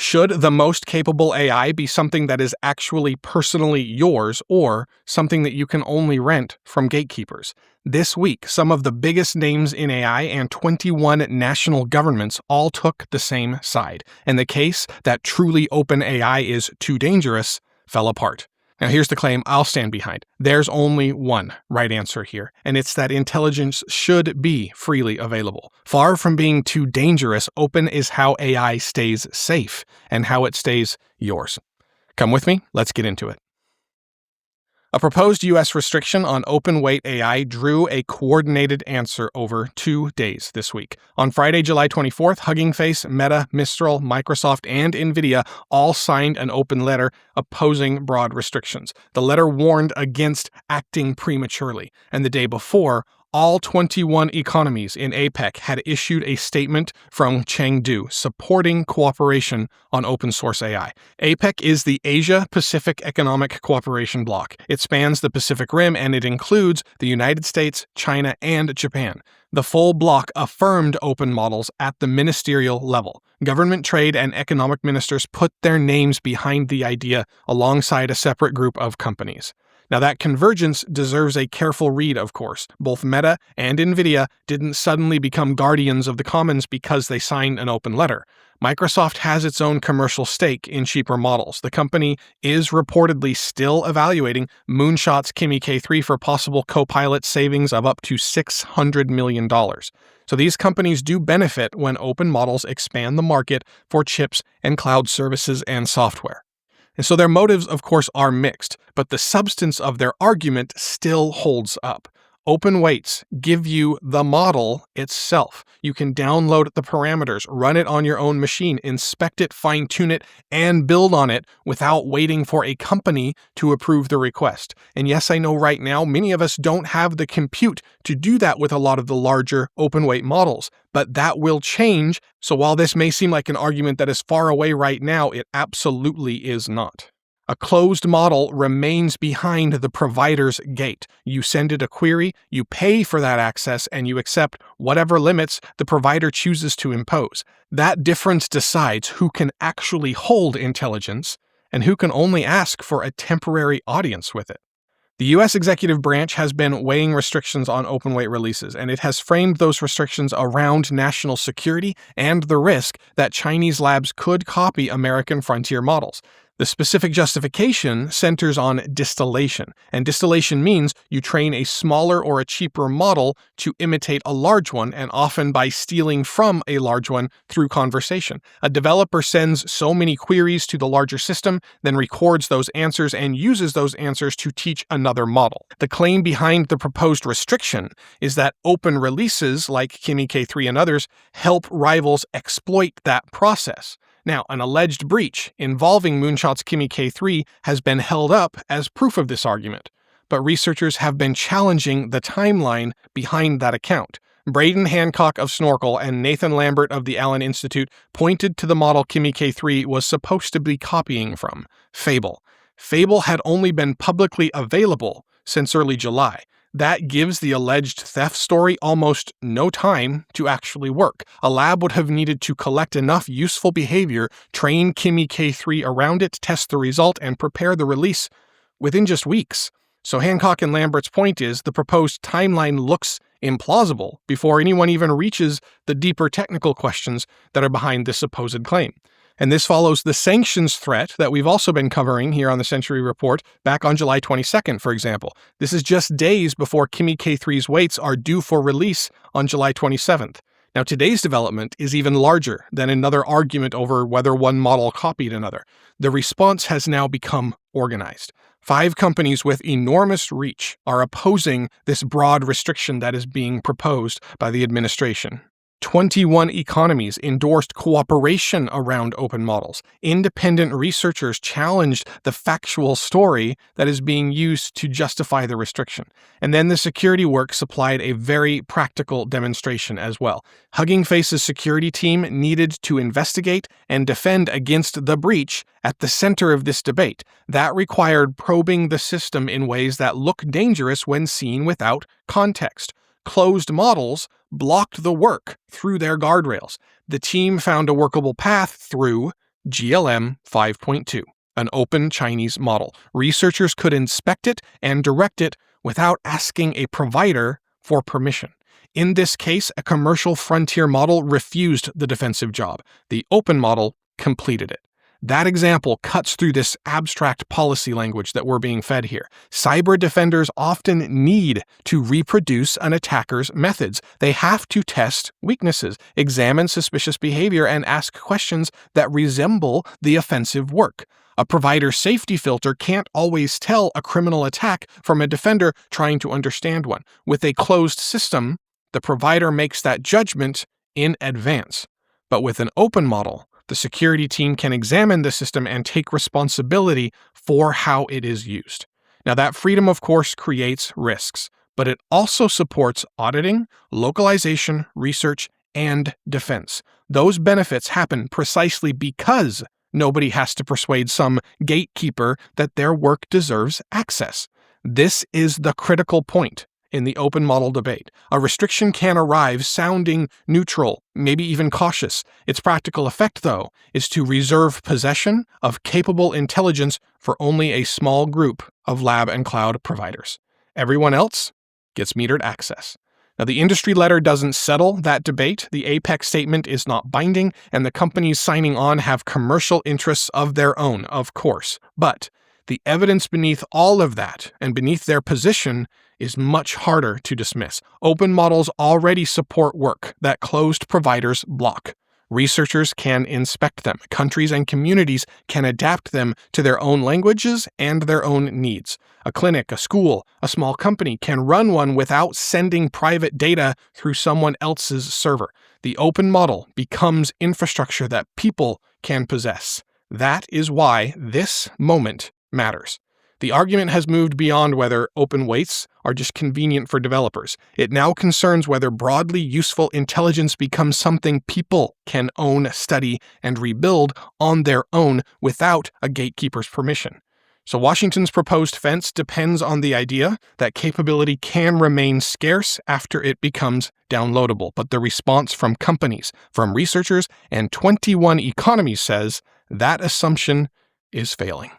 Should the most capable AI be something that is actually personally yours or something that you can only rent from gatekeepers? This week, some of the biggest names in AI and 21 national governments all took the same side, and the case that truly open AI is too dangerous fell apart. Now here's the claim I'll stand behind. There's only one right answer here, and it's that intelligence should be freely available. Far from being too dangerous, open is how AI stays safe and how it stays yours. Come with me, let's get into it. A proposed U.S. restriction on open-weight AI drew a coordinated answer over 2 days this week. On Friday, July 24th, Hugging Face, Meta, Mistral, Microsoft, and Nvidia all signed an open letter opposing broad restrictions. The letter warned against acting prematurely, and the day before, all 21 economies in APEC had issued a statement from Chengdu supporting cooperation on open-source AI. APEC is the Asia-Pacific Economic Cooperation Bloc. It spans the Pacific Rim, and it includes the United States, China, and Japan. The full bloc affirmed open models at the ministerial level. Government, trade, and economic ministers put their names behind the idea alongside a separate group of companies. Now, that convergence deserves a careful read, of course. Both Meta and Nvidia didn't suddenly become guardians of the commons because they signed an open letter. Microsoft has its own commercial stake in cheaper models. The company is reportedly still evaluating Moonshot's Kimi K3 for possible Copilot savings of up to $600 million. So these companies do benefit when open models expand the market for chips and cloud services and software. And so their motives, of course, are mixed, but the substance of their argument still holds up. Open weights give you the model itself. You can download the parameters, run it on your own machine, inspect it, fine-tune it, and build on it without waiting for a company to approve the request. And yes, I know right now many of us don't have the compute to do that with a lot of the larger open weight models, but that will change. So while this may seem like an argument that is far away right now, it absolutely is not. A closed model remains behind the provider's gate. You send it a query, you pay for that access, and you accept whatever limits the provider chooses to impose. That difference decides who can actually hold intelligence and who can only ask for a temporary audience with it. The U.S. executive branch has been weighing restrictions on open-weight releases, and it has framed those restrictions around national security and the risk that Chinese labs could copy American frontier models. The specific justification centers on distillation, and distillation means you train a smaller or a cheaper model to imitate a large one, and often by stealing from a large one through conversation. A developer sends so many queries to the larger system, then records those answers and uses those answers to teach another model. The claim behind the proposed restriction is that open releases like Kimi K3 and others help rivals exploit that process. Now, an alleged breach involving Moonshot's Kimi K3 has been held up as proof of this argument, but researchers have been challenging the timeline behind that account. Braden Hancock of Snorkel and Nathan Lambert of the Allen Institute pointed to the model Kimi K3 was supposed to be copying from, Fable. Fable had only been publicly available since early July. That gives the alleged theft story almost no time to actually work. A lab would have needed to collect enough useful behavior, train Kimi K3 around it, test the result, and prepare the release within just weeks. So Hancock and Lambert's point is the proposed timeline looks implausible before anyone even reaches the deeper technical questions that are behind this supposed claim. And this follows the sanctions threat that we've also been covering here on the Century Report back on July 22nd, for example. This is just days before Kimi K3's weights are due for release on July 27th. Now, today's development is even larger than another argument over whether one model copied another. The response has now become organized. 5 companies with enormous reach are opposing this broad restriction that is being proposed by the administration. 21 economies endorsed cooperation around open models. Independent researchers challenged the factual story that is being used to justify the restriction. And then the security work supplied a very practical demonstration as well. Hugging Face's security team needed to investigate and defend against the breach at the center of this debate. That required probing the system in ways that look dangerous when seen without context. Closed models blocked the work through their guardrails. The team found a workable path through GLM 5.2, an open Chinese model. Researchers could inspect it and direct it without asking a provider for permission. In this case, a commercial frontier model refused the defensive job. The open model completed it. That example cuts through this abstract policy language that we're being fed here. Cyber defenders often need to reproduce an attacker's methods. They have to test weaknesses, examine suspicious behavior, and ask questions that resemble the offensive work. A provider's safety filter can't always tell a criminal attack from a defender trying to understand one. With a closed system, the provider makes that judgment in advance. But with an open model, the security team can examine the system and take responsibility for how it is used. Now, that freedom, of course, creates risks, but it also supports auditing, localization, research, and defense. Those benefits happen precisely because nobody has to persuade some gatekeeper that their work deserves access. This is the critical point in the open model debate. A restriction can arrive sounding neutral, maybe even cautious. Its practical effect, though, is to reserve possession of capable intelligence for only a small group of lab and cloud providers. Everyone else gets metered access. Now, the industry letter doesn't settle that debate. The APEC statement is not binding, and the companies signing on have commercial interests of their own, of course. But the evidence beneath all of that and beneath their position is much harder to dismiss. Open models already support work that closed providers block. Researchers can inspect them. Countries and communities can adapt them to their own languages and their own needs. A clinic, a school, a small company can run one without sending private data through someone else's server. The open model becomes infrastructure that people can possess. That is why this moment matters. The argument has moved beyond whether open weights are just convenient for developers. It now concerns whether broadly useful intelligence becomes something people can own, study, and rebuild on their own without a gatekeeper's permission. So Washington's proposed fence depends on the idea that capability can remain scarce after it becomes downloadable. But the response from companies, from researchers, and 21 economies says that assumption is failing.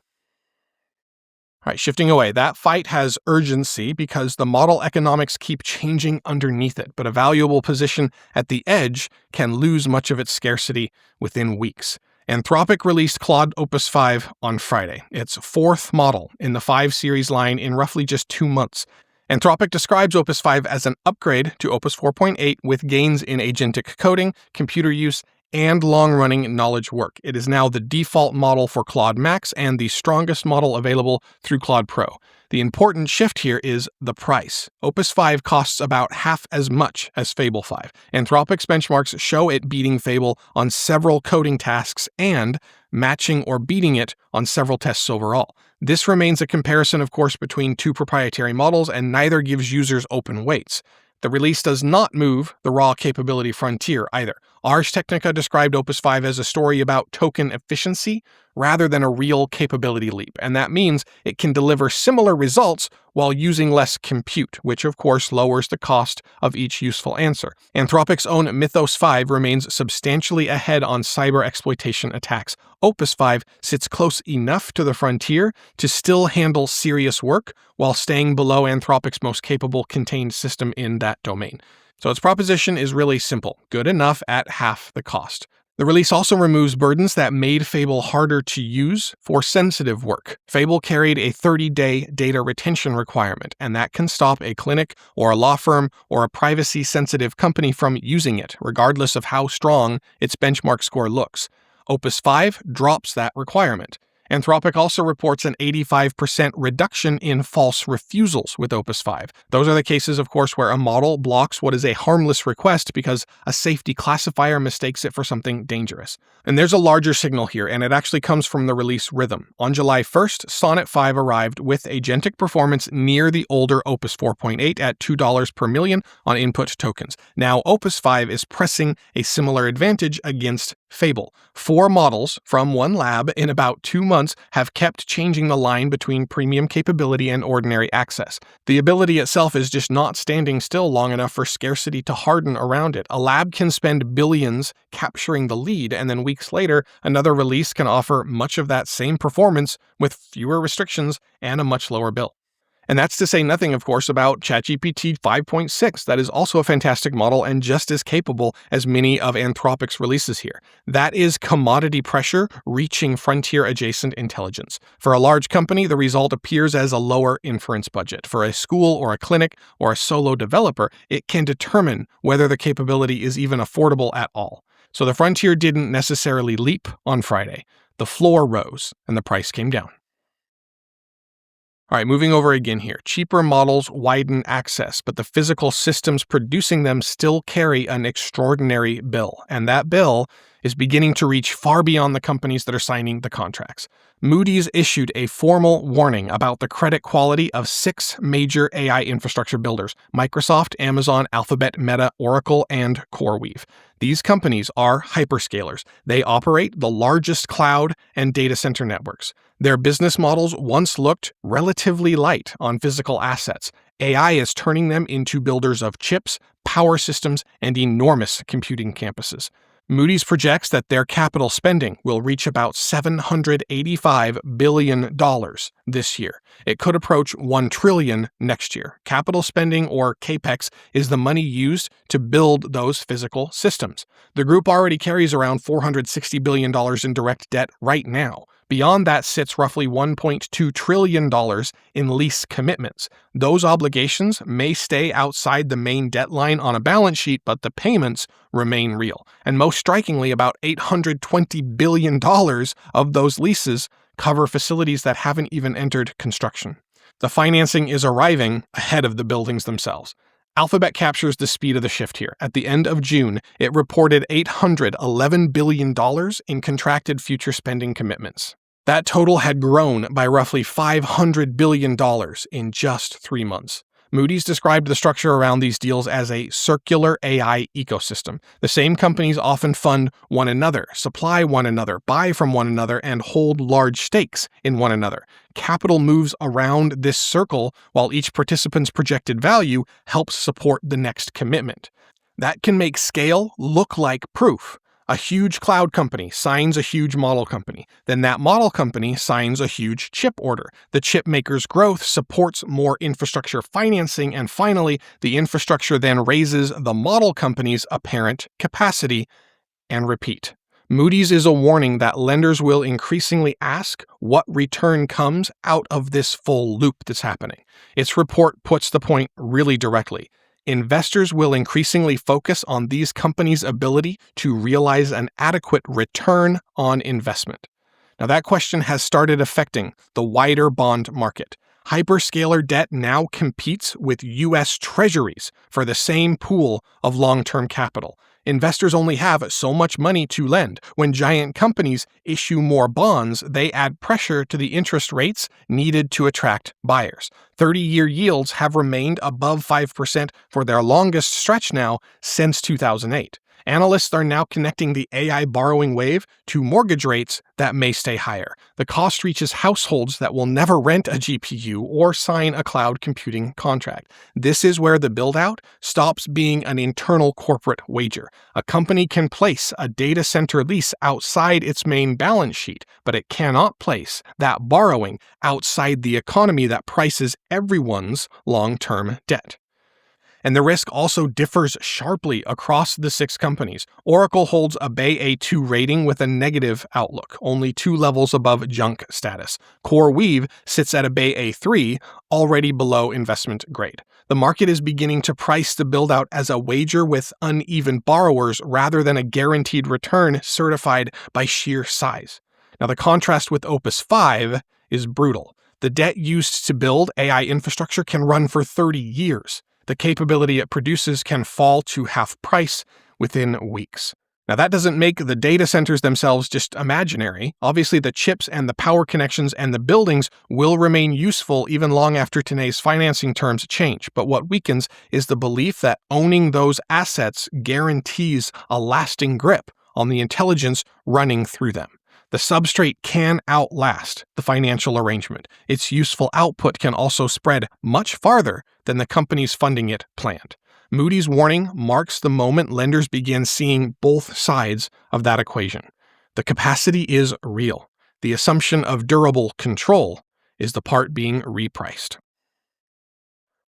All right, shifting away, that fight has urgency because the model economics keep changing underneath it, but a valuable position at the edge can lose much of its scarcity within weeks. Anthropic released Claude Opus 5 on Friday, its fourth model in the 5 series line in roughly just 2 months. Anthropic describes Opus 5 as an upgrade to Opus 4.8 with gains in agentic coding, computer use, and long-running knowledge work. It is now the default model for Claude Max and the strongest model available through Claude Pro. The important shift here is the price. Opus 5 costs about half as much as Fable 5. Anthropic's benchmarks show it beating Fable on several coding tasks and matching or beating it on several tests overall. This remains a comparison, of course, between 2 proprietary models, and neither gives users open weights. The release does not move the raw capability frontier either. Ars Technica described Opus 5 as a story about token efficiency rather than a real capability leap, and that means it can deliver similar results while using less compute, which of course lowers the cost of each useful answer. Anthropic's own Mythos 5 remains substantially ahead on cyber exploitation attacks. Opus 5 sits close enough to the frontier to still handle serious work while staying below Anthropic's most capable contained system in that domain. So its proposition is really simple: good enough at half the cost. The release also removes burdens that made Fable harder to use for sensitive work. Fable carried a 30-day data retention requirement, and that can stop a clinic or a law firm or a privacy-sensitive company from using it, regardless of how strong its benchmark score looks. Opus 5 drops that requirement. Anthropic also reports an 85% reduction in false refusals with Opus 5. Those are the cases, of course, where a model blocks what is a harmless request because a safety classifier mistakes it for something dangerous. And there's a larger signal here, and it actually comes from the release rhythm. On July 1st, Sonnet 5 arrived with agentic performance near the older Opus 4.8 at $2 per million on input tokens. Now, Opus 5 is pressing a similar advantage against Fable. 4 models from one lab in about 2 months have kept changing the line between premium capability and ordinary access. The ability itself is just not standing still long enough for scarcity to harden around it. A lab can spend billions capturing the lead, and then weeks later, another release can offer much of that same performance with fewer restrictions and a much lower bill. And that's to say nothing, of course, about ChatGPT 5.6. That is also a fantastic model and just as capable as many of Anthropic's releases here. That is commodity pressure reaching frontier-adjacent intelligence. For a large company, the result appears as a lower inference budget. For a school or a clinic or a solo developer, it can determine whether the capability is even affordable at all. So the frontier didn't necessarily leap on Friday. The floor rose and the price came down. All right, moving over again here. Cheaper models widen access, but the physical systems producing them still carry an extraordinary bill, and that bill is beginning to reach far beyond the companies that are signing the contracts. Moody's issued a formal warning about the credit quality of 6 major AI infrastructure builders: Microsoft, Amazon, Alphabet, Meta, Oracle, and CoreWeave. These companies are hyperscalers. They operate the largest cloud and data center networks. Their business models once looked relatively light on physical assets. AI is turning them into builders of chips, power systems, and enormous computing campuses. Moody's projects that their capital spending will reach about $785 billion this year. It could approach $1 trillion next year. Capital spending, or capex, is the money used to build those physical systems. The group already carries around $460 billion in direct debt right now. Beyond that sits roughly $1.2 trillion in lease commitments. Those obligations may stay outside the main debt line on a balance sheet, but the payments remain real. And most strikingly, about $820 billion of those leases cover facilities that haven't even entered construction. The financing is arriving ahead of the buildings themselves. Alphabet captures the speed of the shift here. At the end of June, it reported $811 billion in contracted future spending commitments. That total had grown by roughly $500 billion in just 3 months. Moody's described the structure around these deals as a circular AI ecosystem. The same companies often fund one another, supply one another, buy from one another, and hold large stakes in one another. Capital moves around this circle while each participant's projected value helps support the next commitment. That can make scale look like proof. A huge cloud company signs a huge model company. Then that model company signs a huge chip order. The chip maker's growth supports more infrastructure financing, and finally, the infrastructure then raises the model company's apparent capacity, and repeat. Moody's is a warning that lenders will increasingly ask what return comes out of this full loop that's happening. Its report puts the point really directly. Investors will increasingly focus on these companies' ability to realize an adequate return on investment. Now, that question has started affecting the wider bond market. Hyperscaler debt now competes with U.S. Treasurys for the same pool of long-term capital. Investors only have so much money to lend. When giant companies issue more bonds, they add pressure to the interest rates needed to attract buyers. 30-year yields have remained above 5% for their longest stretch now since 2008. Analysts are now connecting the AI borrowing wave to mortgage rates that may stay higher. The cost reaches households that will never rent a GPU or sign a cloud computing contract. This is where the build-out stops being an internal corporate wager. A company can place a data center lease outside its main balance sheet, but it cannot place that borrowing outside the economy that prices everyone's long-term debt. And the risk also differs sharply across the 6 companies. Oracle holds a Bay A2 rating with a negative outlook, only 2 levels above junk status. CoreWeave sits at a Bay A3, already below investment grade. The market is beginning to price the build-out as a wager with uneven borrowers rather than a guaranteed return certified by sheer size. Now, the contrast with Opus 5 is brutal. The debt used to build AI infrastructure can run for 30 years. The capability it produces can fall to half price within weeks. Now, that doesn't make the data centers themselves just imaginary. Obviously, the chips and the power connections and the buildings will remain useful even long after today's financing terms change. But what weakens is the belief that owning those assets guarantees a lasting grip on the intelligence running through them. The substrate can outlast the financial arrangement. Its useful output can also spread much farther than the companies funding it planned. Moody's warning marks the moment lenders begin seeing both sides of that equation. The capacity is real. The assumption of durable control is the part being repriced.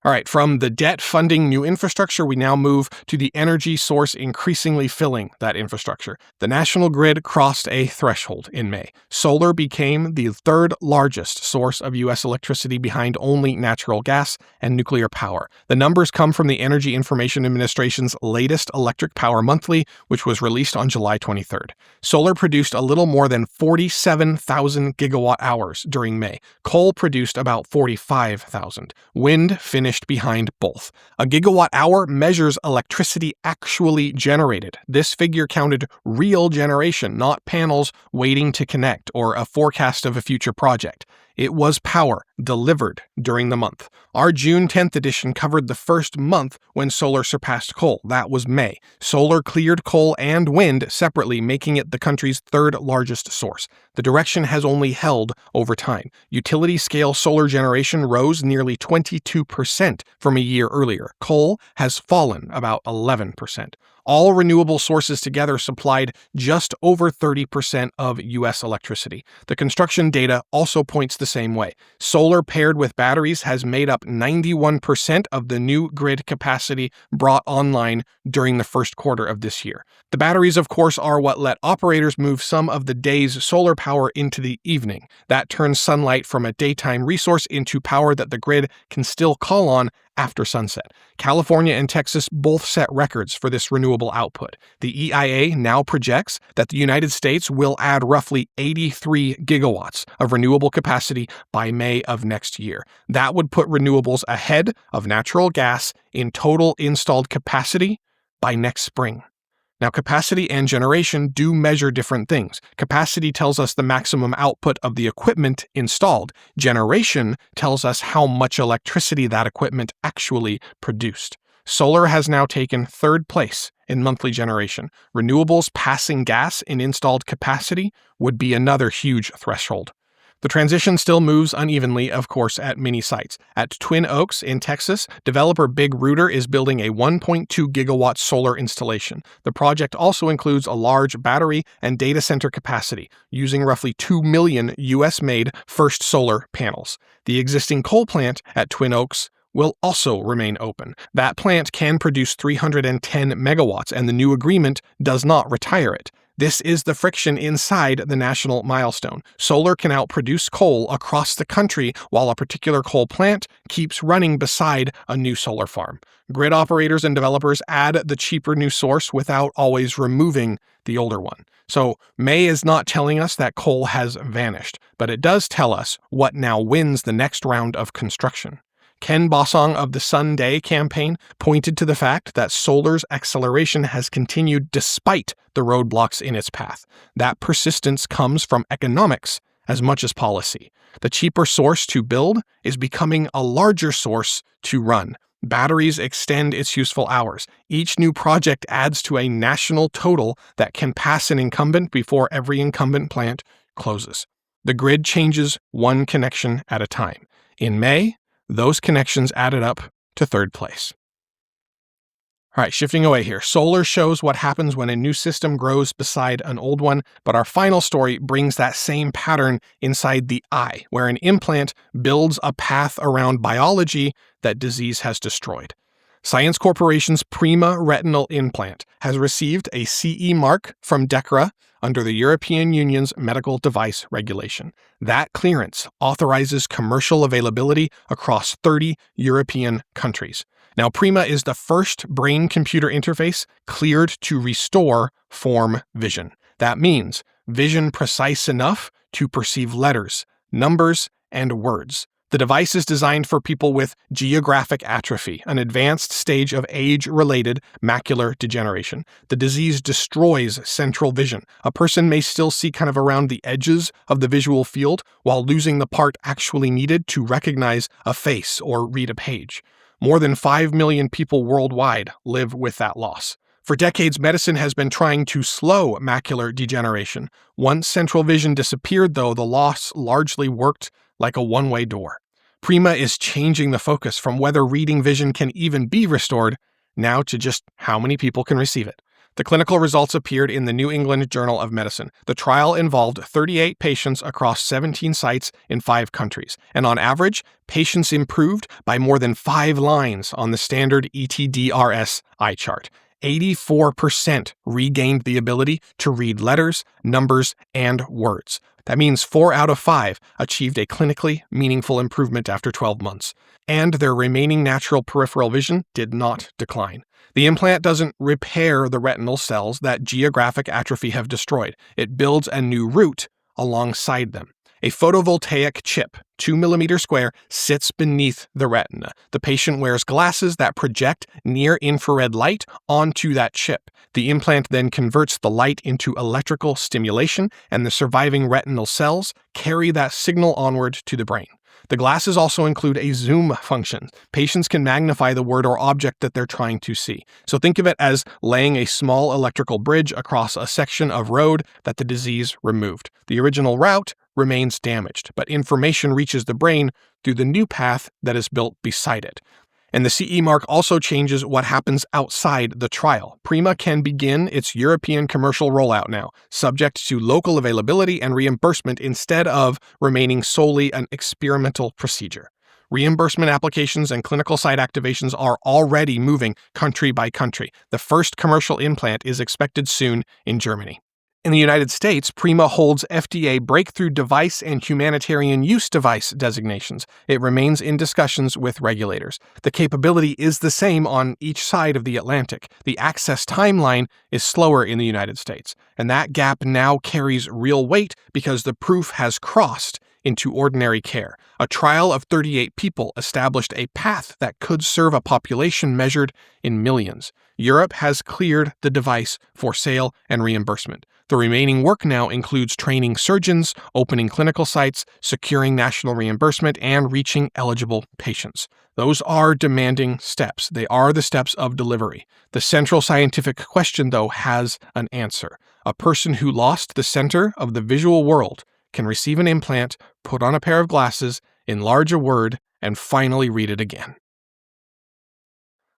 All right, from the debt funding new infrastructure, we now move to the energy source increasingly filling that infrastructure. The national grid crossed a threshold in May. Solar became the third largest source of U.S. electricity behind only natural gas and nuclear power. The numbers come from the Energy Information Administration's latest Electric Power Monthly, which was released on July 23rd. Solar produced a little more than 47,000 gigawatt hours during May. Coal produced about 45,000. Wind finished behind both. A gigawatt hour measures electricity actually generated. This figure counted real generation, not panels waiting to connect or a forecast of a future project. It was power delivered during the month. Our June 10th edition covered the first month when solar surpassed coal. That was May. Solar cleared coal and wind separately, making it the country's third largest source. The direction has only held over time. Utility-scale solar generation rose nearly 22% from a year earlier. Coal has fallen about 11%. All renewable sources together supplied just over 30% of U.S. electricity. The construction data also points the same way. Solar paired with batteries has made up 91% of the new grid capacity brought online during the first quarter of this year. The batteries, of course, are what let operators move some of the day's solar power into the evening. That turns sunlight from a daytime resource into power that the grid can still call on after sunset. California and Texas both set records for this renewable output. The EIA now projects that the United States will add roughly 83 gigawatts of renewable capacity by May of next year. That would put renewables ahead of natural gas in total installed capacity by next spring. Now, capacity and generation do measure different things. Capacity tells us the maximum output of the equipment installed. Generation tells us how much electricity that equipment actually produced. Solar has now taken third place in monthly generation. Renewables passing gas in installed capacity would be another huge threshold. The transition still moves unevenly, of course, at many sites. At Twin Oaks in Texas, developer Big Rooter is building a 1.2 gigawatt solar installation. The project also includes a large battery and data center capacity, using roughly 2 million US-made First Solar panels. The existing coal plant at Twin Oaks will also remain open. That plant can produce 310 megawatts, and the new agreement does not retire it. This is the friction inside the national milestone. Solar can outproduce coal across the country while a particular coal plant keeps running beside a new solar farm. Grid operators and developers add the cheaper new source without always removing the older one. So May is not telling us that coal has vanished, but it does tell us what now wins the next round of construction. Ken Bosong of the Sunday campaign pointed to the fact that solar's acceleration has continued despite the roadblocks in its path. That persistence comes from economics as much as policy. The cheaper source to build is becoming a larger source to run. Batteries extend its useful hours. Each new project adds to a national total that can pass an incumbent before every incumbent plant closes. The grid changes one connection at a time. In May, those connections added up to third place. All right, shifting away here. Solar shows what happens when a new system grows beside an old one, but our final story brings that same pattern inside the eye, where an implant builds a path around biology that disease has destroyed. Science Corporation's PRIMA retinal implant has received a CE mark from DEKRA under the European Union's medical device regulation. That clearance authorizes commercial availability across 30 European countries. Now, PRIMA is the first brain-computer interface cleared to restore form vision. That means vision precise enough to perceive letters, numbers, and words. The device is designed for people with geographic atrophy, an advanced stage of age-related macular degeneration. The disease destroys central vision. A person may still see kind of around the edges of the visual field while losing the part actually needed to recognize a face or read a page. More than 5 million people worldwide live with that loss. For decades, medicine has been trying to slow macular degeneration. Once central vision disappeared, though, the loss largely worked like a one-way door. PRIMA is changing the focus from whether reading vision can even be restored now to just how many people can receive it. The clinical results appeared in the New England Journal of Medicine. The trial involved 38 patients across 17 sites in 5 countries, and on average, patients improved by more than 5 lines on the standard ETDRS eye chart. 84% regained the ability to read letters, numbers, and words. That means 4 out of 5 achieved a clinically meaningful improvement after 12 months, and their remaining natural peripheral vision did not decline. The implant doesn't repair the retinal cells that geographic atrophy have destroyed. It builds a new root alongside them. A photovoltaic chip, 2 mm square, sits beneath the retina. The patient wears glasses that project near-infrared light onto that chip. The implant then converts the light into electrical stimulation, and the surviving retinal cells carry that signal onward to the brain. The glasses also include a zoom function. Patients can magnify the word or object that they're trying to see. So think of it as laying a small electrical bridge across a section of road that the disease removed. The original route remains damaged, but information reaches the brain through the new path that is built beside it. And the CE mark also changes what happens outside the trial. PRIMA can begin its European commercial rollout now, subject to local availability and reimbursement instead of remaining solely an experimental procedure. Reimbursement applications and clinical site activations are already moving country by country. The first commercial implant is expected soon in Germany. In the United States, PRIMA holds FDA Breakthrough Device and Humanitarian Use Device designations. It remains in discussions with regulators. The capability is the same on each side of the Atlantic. The access timeline is slower in the United States, and that gap now carries real weight because the proof has crossed into ordinary care. A trial of 38 people established a path that could serve a population measured in millions. Europe has cleared the device for sale and reimbursement. The remaining work now includes training surgeons, opening clinical sites, securing national reimbursement, and reaching eligible patients. Those are demanding steps. They are the steps of delivery. The central scientific question, though, has an answer. A person who lost the center of the visual world can receive an implant, put on a pair of glasses, enlarge a word, and finally read it again.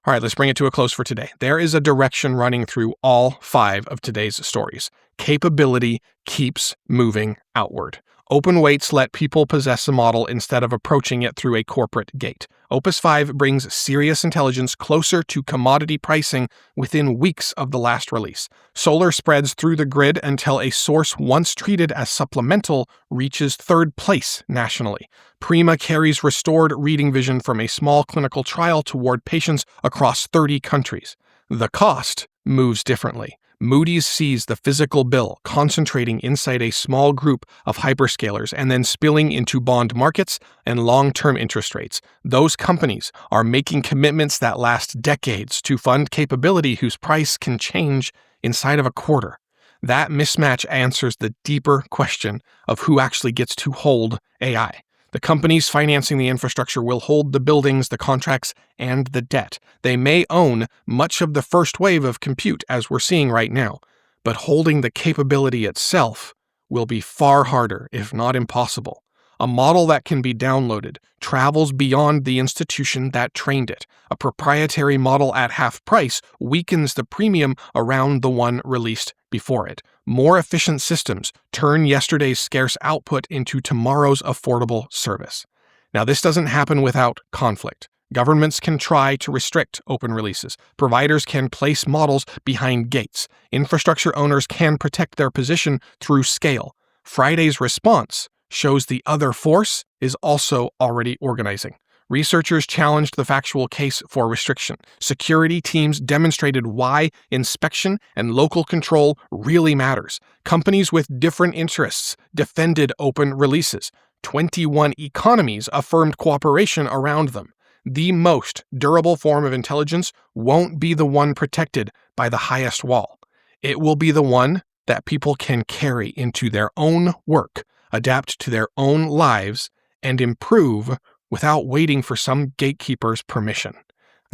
All right, let's bring it to a close for today. There is a direction running through all 5 of today's stories. Capability keeps moving outward. Open weights let people possess a model instead of approaching it through a corporate gate. Opus 5 brings serious intelligence closer to commodity pricing within weeks of the last release. Solar spreads through the grid until a source once treated as supplemental reaches 3rd place nationally. PRIMA carries restored reading vision from a small clinical trial toward patients across 30 countries. The cost moves differently. Moody sees the physical bill concentrating inside a small group of hyperscalers and then spilling into bond markets and long-term interest rates. Those companies are making commitments that last decades to fund capability whose price can change inside of a quarter. That mismatch answers the deeper question of who actually gets to hold AI. The companies financing the infrastructure will hold the buildings, the contracts, and the debt. They may own much of the first wave of compute, as we're seeing right now, but holding the capability itself will be far harder, if not impossible. A model that can be downloaded travels beyond the institution that trained it. A proprietary model at half price weakens the premium around the one released before it. More efficient systems turn yesterday's scarce output into tomorrow's affordable service. Now, this doesn't happen without conflict. Governments can try to restrict open releases. Providers can place models behind gates. Infrastructure owners can protect their position through scale. Friday's response shows the other force is also already organizing. Researchers challenged the factual case for restriction. Security teams demonstrated why inspection and local control really matters. Companies with different interests defended open releases. 21 economies affirmed cooperation around them. The most durable form of intelligence won't be the one protected by the highest wall. It will be the one that people can carry into their own work, adapt to their own lives, and improve without waiting for some gatekeeper's permission.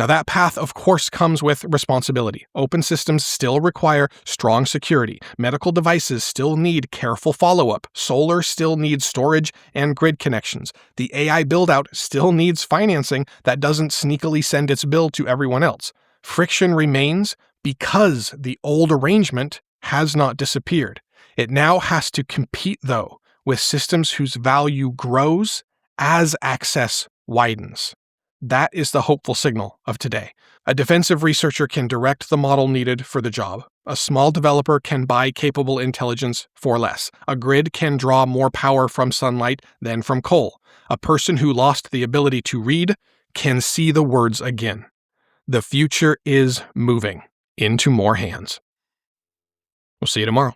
Now, that path, of course, comes with responsibility. Open systems still require strong security. Medical devices still need careful follow-up. Solar still needs storage and grid connections. The AI build-out still needs financing that doesn't sneakily send its bill to everyone else. Friction remains because the old arrangement has not disappeared. It now has to compete, though, with systems whose value grows as access widens. That is the hopeful signal of today. A defensive researcher can direct the model needed for the job. A small developer can buy capable intelligence for less. A grid can draw more power from sunlight than from coal. A person who lost the ability to read can see the words again. The future is moving into more hands. We'll see you tomorrow.